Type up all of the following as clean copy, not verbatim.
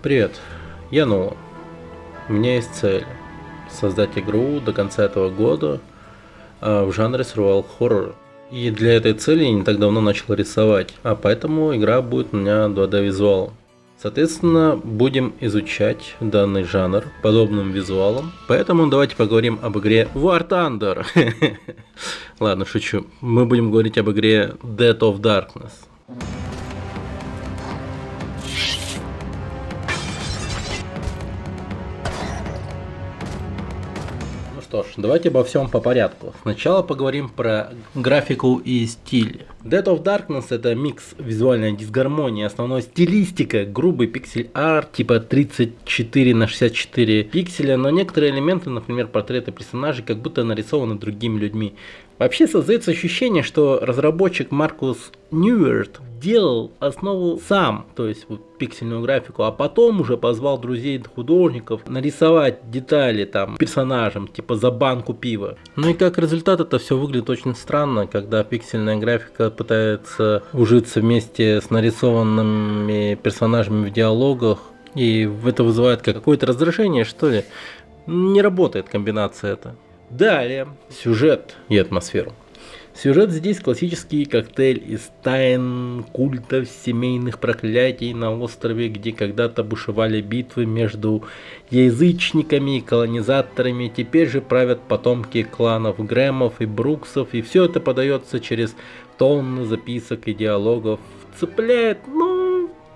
Привет, я Нолан. У меня есть цель создать игру до конца этого года в жанре survival horror. И для этой цели я не так давно начал рисовать, а поэтому игра будет у меня 2D визуалом. Соответственно, будем изучать данный жанр подобным визуалом. Поэтому давайте поговорим об игре War Thunder. Ладно, шучу. Мы будем говорить об игре Dead of Darkness. Что ж, давайте обо всем по порядку. Сначала поговорим про графику и стиль. Dead of Darkness — это микс визуальной дисгармонии, основной стилистика, грубый пиксель-арт, типа 34 на 64 пикселя, но некоторые элементы, например, портреты персонажей, как будто нарисованы другими людьми. Вообще создается ощущение, что разработчик Маркус Ньюверт делал основу сам, то есть вот пиксельную графику, а потом уже позвал друзей-художников нарисовать детали там персонажам, типа за банку пива. Ну и как результат это все выглядит очень странно, когда пиксельная графика пытается ужиться вместе с нарисованными персонажами в диалогах, и это вызывает какое-то раздражение, что ли. Не работает комбинация эта. Далее, сюжет и атмосферу. Сюжет здесь классический коктейль из тайн, культов, семейных проклятий на острове, где когда-то бушевали битвы между язычниками и колонизаторами. Теперь же правят потомки кланов Грэмов и Бруксов, и все это подается через тонны записок и диалогов. Цепляет,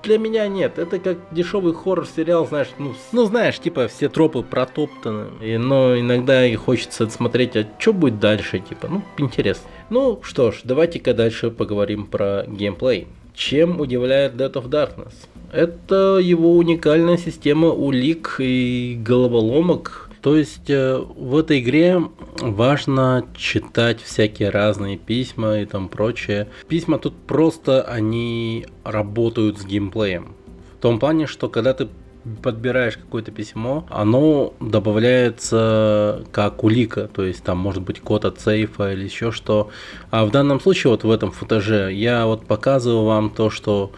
для меня нет, это как дешевый хоррор-сериал, знаешь, знаешь, типа все тропы протоптаны, но иногда и хочется смотреть, а что будет дальше, типа, интересно. Ну что ж, давайте-ка дальше поговорим про геймплей. Чем удивляет Dead of Darkness? Это его уникальная система улик и головоломок. То есть в этой игре важно читать всякие разные письма и там прочее. Письма тут просто они работают с геймплеем. В том плане, что когда ты подбираешь какое-то письмо, оно добавляется как улика, то есть там может быть код от сейфа или еще что. А в данном случае вот в этом футаже я вот показываю вам то, что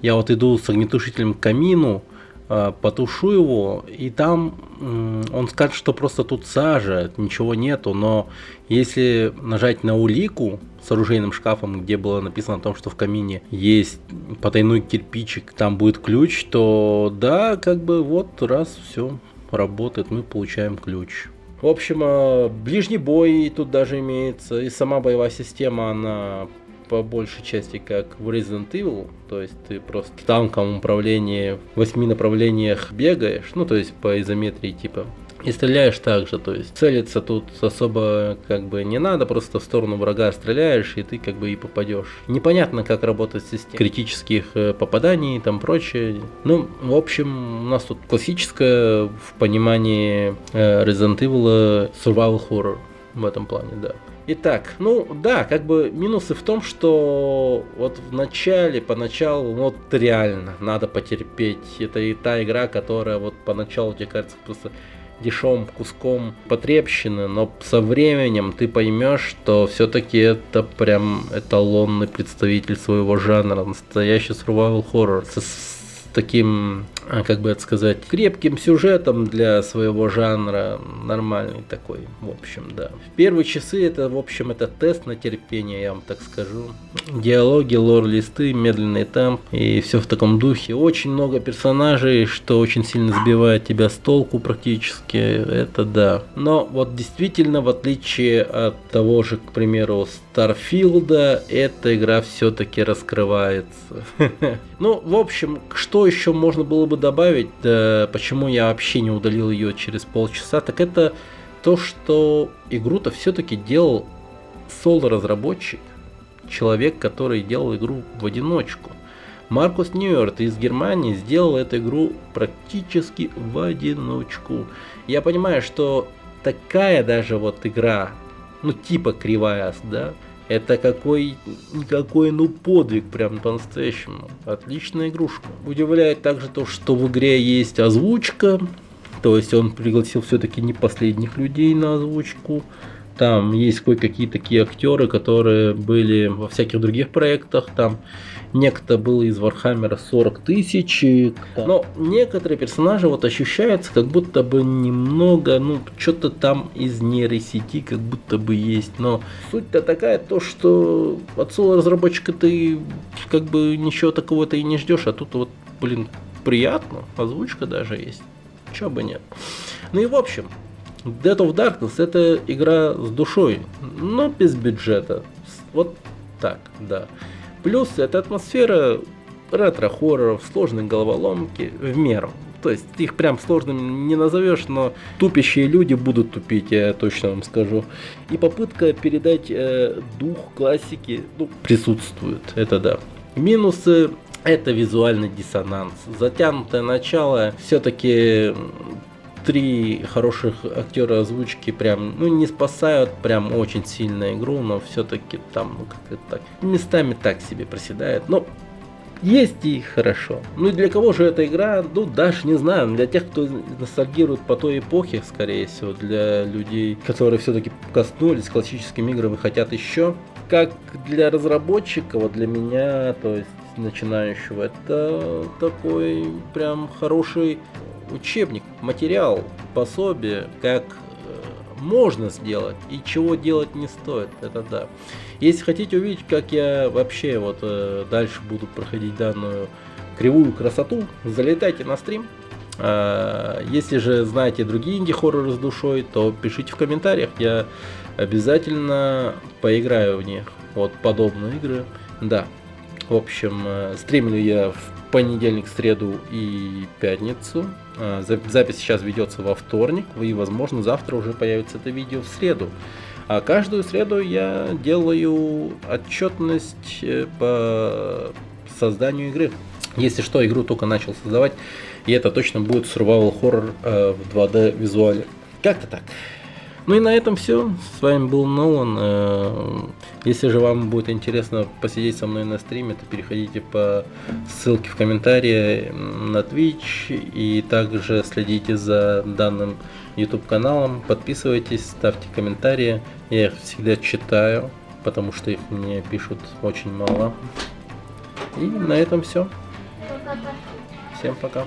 я вот иду с огнетушителем к камину, потушу его, и там он скажет, что просто тут сажа, ничего нету, но если нажать на улику с оружейным шкафом, где было написано о том, что в камине есть потайной кирпичик, там будет ключ, то да, как бы вот раз все работает, мы получаем ключ. В общем, ближний бой тут даже имеется, и сама боевая система, она по большей части как в Resident Evil, то есть ты просто в танковом управлении в 8 направлениях бегаешь, то есть по изометрии типа, и стреляешь также, то есть целиться тут особо как бы не надо, просто в сторону врага стреляешь, и ты как бы и попадешь. Непонятно, как работает система критических попаданий и там прочее. В общем, у нас тут классическая в понимании Resident Evil survival horror в этом плане, да. Итак, как бы минусы в том, что вот поначалу, реально надо потерпеть. Это и та игра, которая вот поначалу тебе кажется просто дешевым куском потребщины, но со временем ты поймешь, что все-таки это прям эталонный представитель своего жанра, настоящий survival horror с таким, как бы это сказать, крепким сюжетом для своего жанра, нормальный такой, в общем, да. В первые часы это, в общем, это тест на терпение, я вам так скажу. Диалоги, лор-листы, медленный темп и все в таком духе. Очень много персонажей, что очень сильно сбивает тебя с толку практически, это да. Но вот действительно, в отличие от того же, к примеру, Старфилда, эта игра все-таки раскрывается. В общем, что еще можно было бы добавить, да, почему я вообще не удалил ее через полчаса, так это то, что игру-то все-таки делал соло-разработчик, человек, который делал игру в одиночку. Маркус Ньюверт из Германии сделал эту игру практически в одиночку. Я понимаю, что такая даже вот игра, типа Кривая, да, это никакой подвиг, прям по-настоящему. Отличная игрушка. Удивляет также то, что в игре есть озвучка. То есть он пригласил все-таки не последних людей на озвучку. Там есть кое-какие такие актеры, которые были во всяких других проектах. Там некто был из Вархаммера 40 тысяч. Но некоторые персонажи вот ощущаются, как будто бы немного, ну, что-то там из нейросети, как будто бы есть. Но суть-то такая, то, что от соло-разработчика ты как бы ничего такого-то и не ждешь, а тут вот, блин, приятно, озвучка даже есть. Чё бы нет. Ну и в общем, Dead of Darkness это игра с душой, но без бюджета. Вот так, да. Плюс это атмосфера ретро-хорроров, сложной головоломки в меру. То есть их прям сложными не назовешь, но тупящие люди будут тупить, я точно вам скажу. И попытка передать дух классики, ну, присутствует, это да. Минусы — это визуальный диссонанс. Затянутое начало, все-таки 3 хороших актера озвучки прям, ну, не спасают прям очень сильно игру, но все-таки там, ну, как-то так, местами так себе проседает. Но есть и хорошо. Ну и для кого же эта игра? Ну, даже не знаю. Для тех, кто ностальгирует по той эпохе, скорее всего, для людей, которые все-таки коснулись классическими играми и хотят еще. Как для разработчика, вот для меня, то есть начинающего, это такой прям хороший учебник, материал, пособие, как можно сделать и чего делать не стоит, это да. Если хотите увидеть, как я вообще вот дальше буду проходить данную кривую красоту, залетайте на стрим. Если же знаете другие инди-хорроры с душой, то пишите в комментариях, я обязательно поиграю в них. Вот подобные игры, да. В общем, стримлю я в понедельник, среду и пятницу. Запись сейчас ведется во вторник, и, возможно, завтра уже появится это видео в среду. А каждую среду я делаю отчетность по созданию игры. Если что, игру только начал создавать, и это точно будет survival horror в 2D визуале. Как-то так. Ну и на этом все. С вами был Нолан. Если же вам будет интересно посидеть со мной на стриме, то переходите по ссылке в комментарии на Twitch. И также следите за данным YouTube каналом. Подписывайтесь, ставьте комментарии. Я их всегда читаю, потому что их мне пишут очень мало. И на этом все. Всем пока.